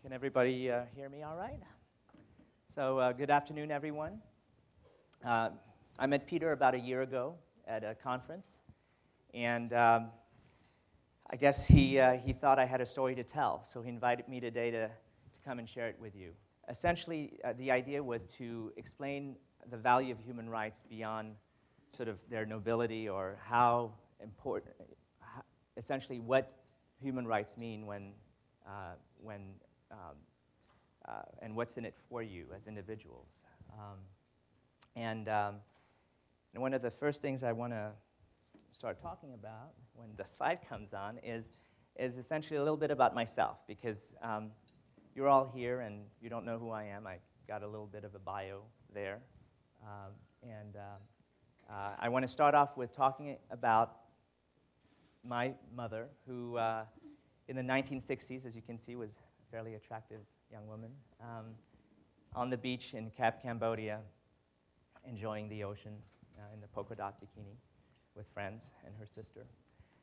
Can everybody hear me all right? So good afternoon, everyone. I met Peter about a year ago at a conference, and I guess he thought I had a story to tell, so he invited me today to come and share it with you. Essentially, the idea was to explain the value of human rights beyond sort of their nobility or how important, essentially what human rights mean and what's in it for you as individuals. And one of the first things I want to start talking about when the slide comes on is essentially a little bit about myself, because you're all here and you don't know who I am. I got a little bit of a bio there. I want to start off with talking about my mother, who in the 1960s, as you can see, was a fairly attractive young woman, on the beach in Cambodia, enjoying the ocean in the polka dot bikini with friends and her sister.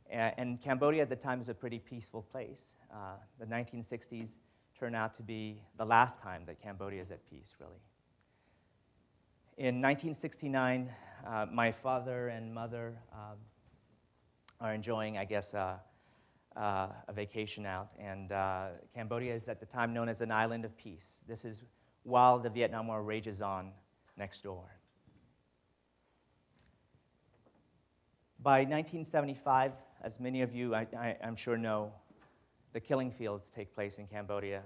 And Cambodia at the time was a pretty peaceful place. The 1960s turned out to be the last time that Cambodia is at peace, really. In 1969, my father and mother are enjoying, I guess, a vacation out, and Cambodia is at the time known as an island of peace. This is while the Vietnam War rages on next door. By 1975, as many of you I'm sure know, the killing fields take place in Cambodia,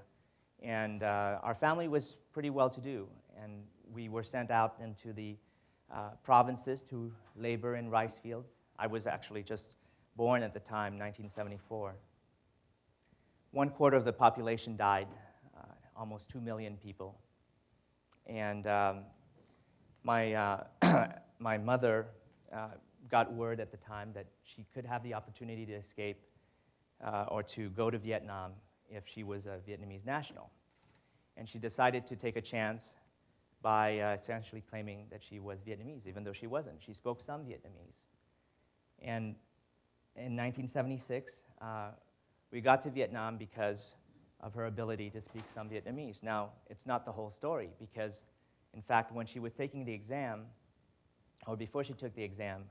and our family was pretty well-to-do, and we were sent out into the provinces to labor in rice fields. I was actually just born at the time, 1974. 1/4 of the population died, almost 2 million people. And my mother got word at the time that she could have the opportunity to escape or to go to Vietnam if she was a Vietnamese national. And she decided to take a chance by essentially claiming that she was Vietnamese, even though she wasn't. She spoke some Vietnamese. And in 1976, we got to Vietnam because of her ability to speak some Vietnamese. Now, it's not the whole story, because, in fact, when she was taking the exam, or before she took the exam,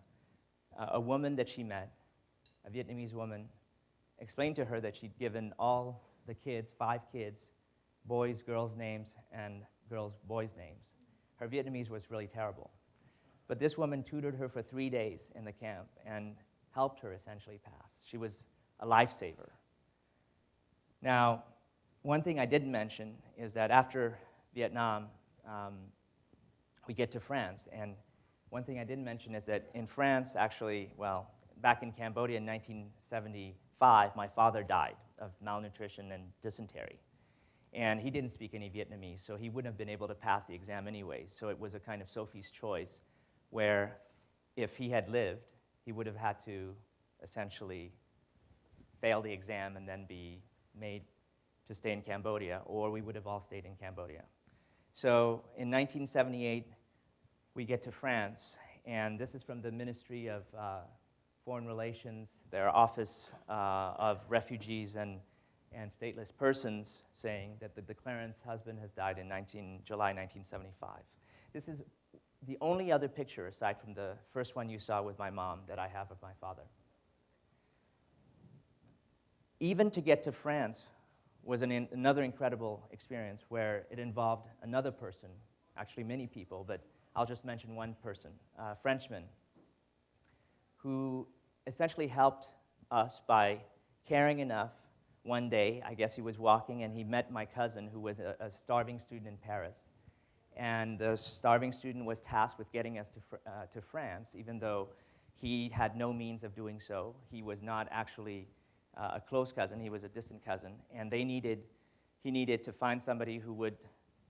a woman that she met, a Vietnamese woman, explained to her that she'd given all the kids, 5 kids, boys, girls' names, and girls, boys' names. Her Vietnamese was really terrible. But this woman tutored her for 3 days in the camp and helped her essentially pass. She was a lifesaver. Now, one thing I didn't mention is that after Vietnam, we get to France. And one thing I didn't mention is that in France, actually, well, back in Cambodia in 1975, my father died of malnutrition and dysentery. And he didn't speak any Vietnamese, so he wouldn't have been able to pass the exam anyway. So it was a kind of Sophie's choice, where if he had lived, he would have had to essentially fail the exam and then be made to stay in Cambodia, or we would have all stayed in Cambodia. So in 1978, we get to France, and this is from the Ministry of Foreign Relations, their Office of Refugees and Stateless Persons, saying that the declarant's husband has died in July 1975. This is the only other picture, aside from the first one you saw with my mom, that I have of my father. Even to get to France was another incredible experience, where it involved another person, actually many people, but I'll just mention one person, a Frenchman, who essentially helped us by caring enough. One day, I guess he was walking, and he met my cousin, who was a starving student in Paris. And the starving student was tasked with getting us to France, even though he had no means of doing so. He was not actually a close cousin. He was a distant cousin. And he needed to find somebody who would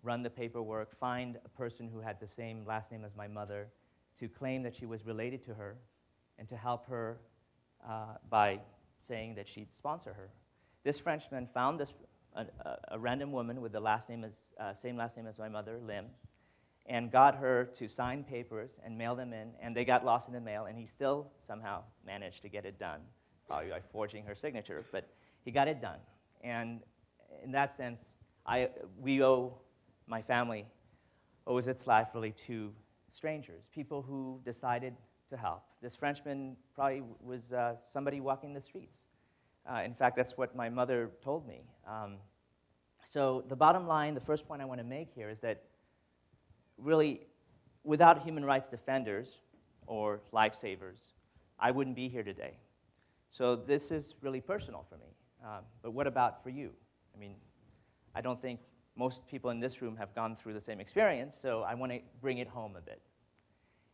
run the paperwork, find a person who had the same last name as my mother, to claim that she was related to her, and to help her by saying that she'd sponsor her. This Frenchman found a random woman with the same last name as my mother, Lim, and got her to sign papers and mail them in, and they got lost in the mail, and he still somehow managed to get it done, probably by forging her signature, but he got it done. And in that sense, we owe, my family owes its life really to strangers, people who decided to help. This Frenchman probably was somebody walking the streets. In fact, that's what my mother told me. So the bottom line, the first point I want to make here is that really, without human rights defenders or lifesavers, I wouldn't be here today. So this is really personal for me. But what about for you? I mean, I don't think most people in this room have gone through the same experience, so I want to bring it home a bit.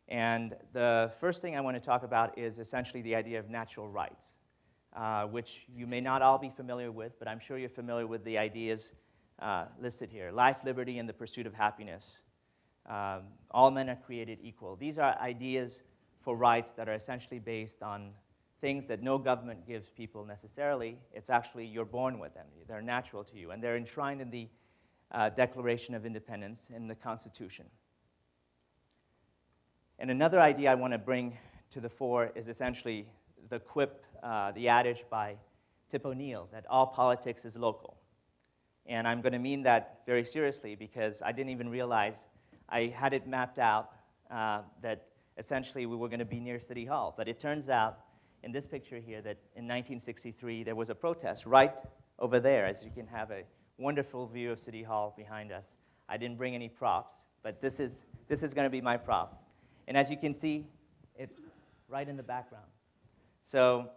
And the first thing I want to talk about is essentially the idea of natural rights, which you may not all be familiar with, but I'm sure you're familiar with the ideas listed here. Life, liberty, and the pursuit of happiness. All men are created equal. These are ideas for rights that are essentially based on things that no government gives people necessarily. It's actually, you're born with them. They're natural to you, and they're enshrined in the Declaration of Independence in the Constitution. And another idea I want to bring to the fore is essentially the quip, the adage by Tip O'Neill, that all politics is local. And I'm going to mean that very seriously because I didn't even realize I had it mapped out that essentially we were going to be near City Hall. But it turns out in this picture here that in 1963 there was a protest right over there, as you can have a wonderful view of City Hall behind us. I didn't bring any props, but this is going to be my prop. And as you can see, it's right in the background. So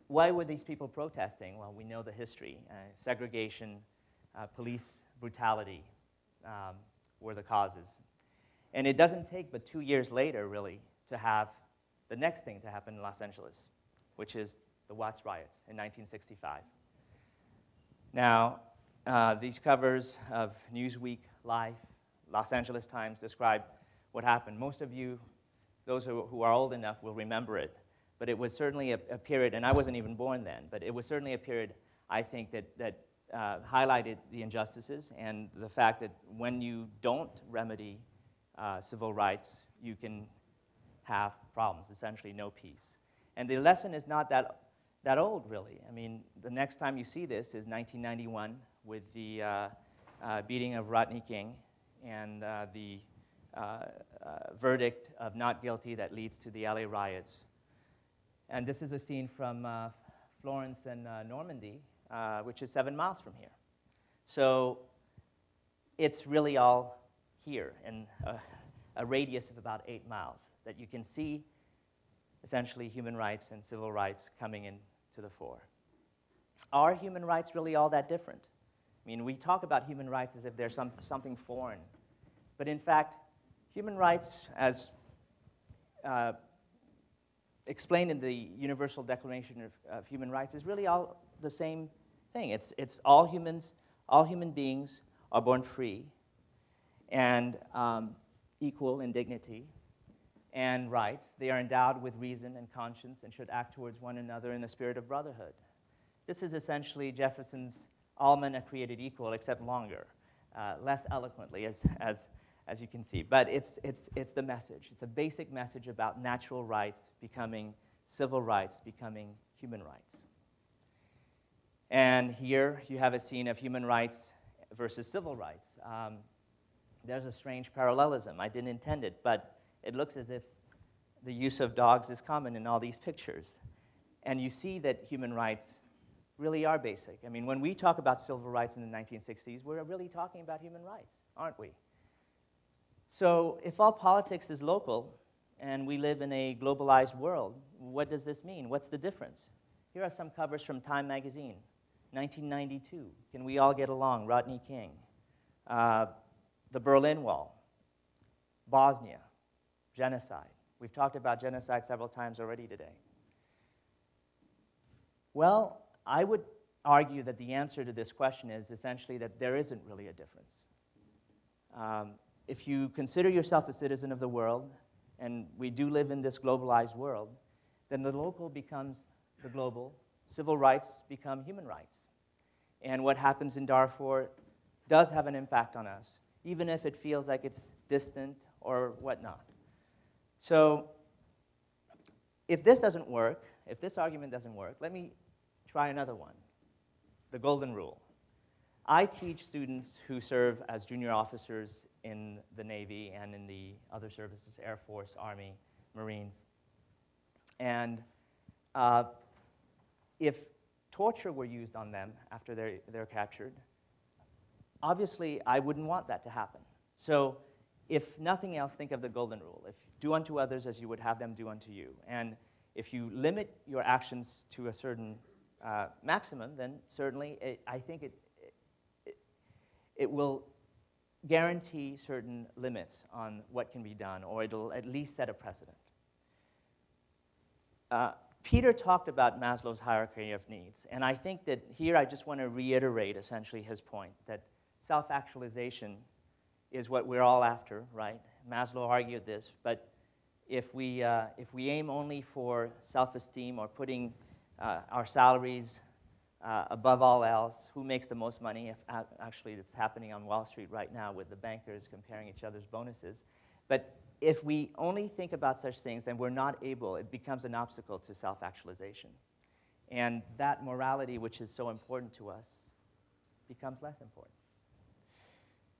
why were these people protesting? Well, we know the history. Segregation, police brutality were the causes. And it doesn't take but 2 years later, really, to have the next thing to happen in Los Angeles, which is the Watts riots in 1965. Now, these covers of Newsweek, Life, Los Angeles Times describe what happened. Most of you, those who are old enough, will remember it. But it was certainly a period, and I wasn't even born then, but it was certainly a period, I think, that highlighted the injustices and the fact that when you don't remedy civil rights, you can have problems, essentially no peace. And the lesson is not that old, really. I mean, the next time you see this is 1991 with the beating of Rodney King and the verdict of not guilty that leads to the LA riots. And this is a scene from Florence and Normandy, which is 7 miles from here. So it's really all here in a radius of about 8 miles that you can see essentially human rights and civil rights coming into the fore. Are human rights really all that different? I mean, we talk about human rights as if they're something foreign. But in fact, human rights, as explained in the Universal Declaration of Human Rights, is really all the same thing. It's all human beings are born free and equal in dignity and rights. They are endowed with reason and conscience and should act towards one another in the spirit of brotherhood. This is essentially Jefferson's all men are created equal, except longer, less eloquently, as you can see. But it's the message. It's a basic message about natural rights becoming civil rights, becoming human rights. And here you have a scene of human rights versus civil rights. There's a strange parallelism. I didn't intend it, but it looks as if the use of dogs is common in all these pictures. And you see that human rights really are basic. I mean, when we talk about civil rights in the 1960s, we're really talking about human rights, aren't we? So if all politics is local and we live in a globalized world, what does this mean? What's the difference? Here are some covers from Time magazine. 1992, Can We All Get Along? Rodney King. The Berlin Wall. Bosnia. Genocide. We've talked about genocide several times already today. Well, I would argue that the answer to this question is essentially that there isn't really a difference. If you consider yourself a citizen of the world, and we do live in this globalized world, then the local becomes the global, civil rights become human rights. And what happens in Darfur does have an impact on us, even if it feels like it's distant or whatnot. So if this doesn't work, if this argument doesn't work, let me try another one, the golden rule. I teach students who serve as junior officers in the Navy and in the other services, Air Force, Army, Marines. And if torture were used on them after they're captured, obviously I wouldn't want that to happen. So if nothing else, think of the golden rule. If do unto others as you would have them do unto you. And if you limit your actions to a certain maximum, then certainly I think it will guarantee certain limits on what can be done, or it'll at least set a precedent. Peter talked about Maslow's hierarchy of needs, and I think that here I just want to reiterate essentially his point, that self-actualization is what we're all after, right? Maslow argued this, but if we aim only for self-esteem or putting our salaries above all else, who makes the most money? If actually, it's happening on Wall Street right now with the bankers comparing each other's bonuses. But if we only think about such things, then we're not able, it becomes an obstacle to self-actualization. And that morality, which is so important to us, becomes less important.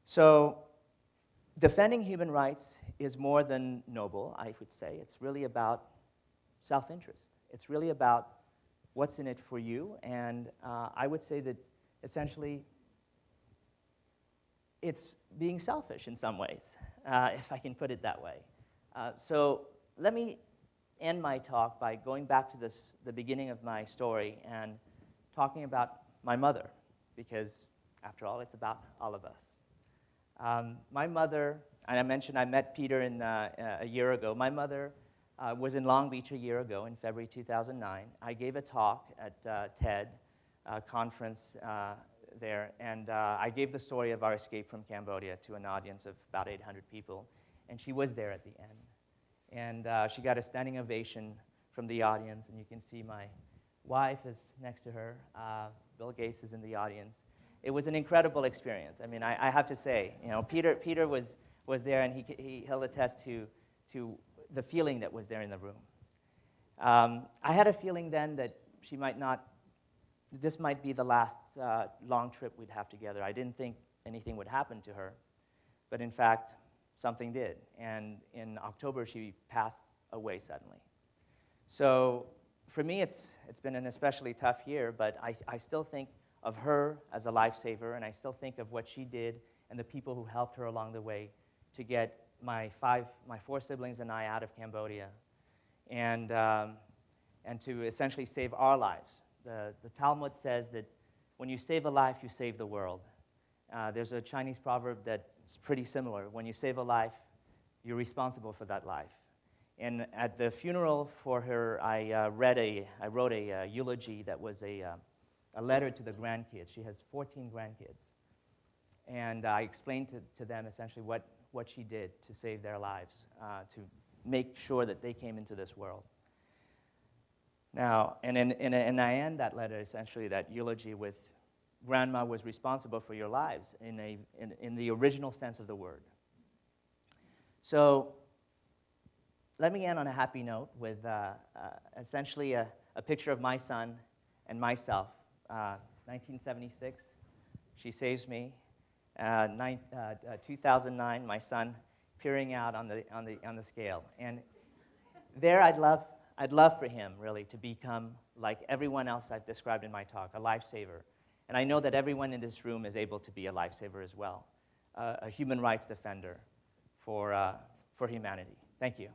So defending human rights is more than noble, I would say. It's really about self-interest. It's really about what's in it for you, and I would say that essentially it's being selfish in some ways, if I can put it that way. So let me end my talk by going back to the beginning of my story and talking about my mother, because after all, it's about all of us. My mother, and I mentioned I met Peter a year ago. My mother was in Long Beach a year ago in February 2009. I gave a talk at TED conference there, and I gave the story of our escape from Cambodia to an audience of about 800 people, and she was there at the end. And she got a standing ovation from the audience, and you can see my wife is next to her. Bill Gates is in the audience. It was an incredible experience. I mean, I have to say, you know, Peter was there, and he'll attest to the feeling that was there in the room. I had a feeling then that this might be the last long trip we'd have together. I didn't think anything would happen to her, but in fact, something did. And in October, she passed away suddenly. So for me, it's been an especially tough year, but I still think of her as a lifesaver, and I still think of what she did and the people who helped her along the way to get my four siblings and I out of Cambodia, and to essentially save our lives. The Talmud says that when you save a life, you save the world. There's a Chinese proverb that's pretty similar. When you save a life, you're responsible for that life. And at the funeral for her, I wrote a eulogy that was a letter to the grandkids. She has 14 grandkids. And I explained to them essentially what she did to save their lives, to make sure that they came into this world. Now, and I end that letter, essentially, that eulogy with, Grandma was responsible for your lives in the original sense of the word. So let me end on a happy note with essentially a picture of my son and myself. 1976, she saves me. 2009, my son peering out on the scale, and there I'd love for him really to become like everyone else I've described in my talk, a lifesaver. And I know that everyone in this room is able to be a lifesaver as well, a human rights defender for humanity. Thank you.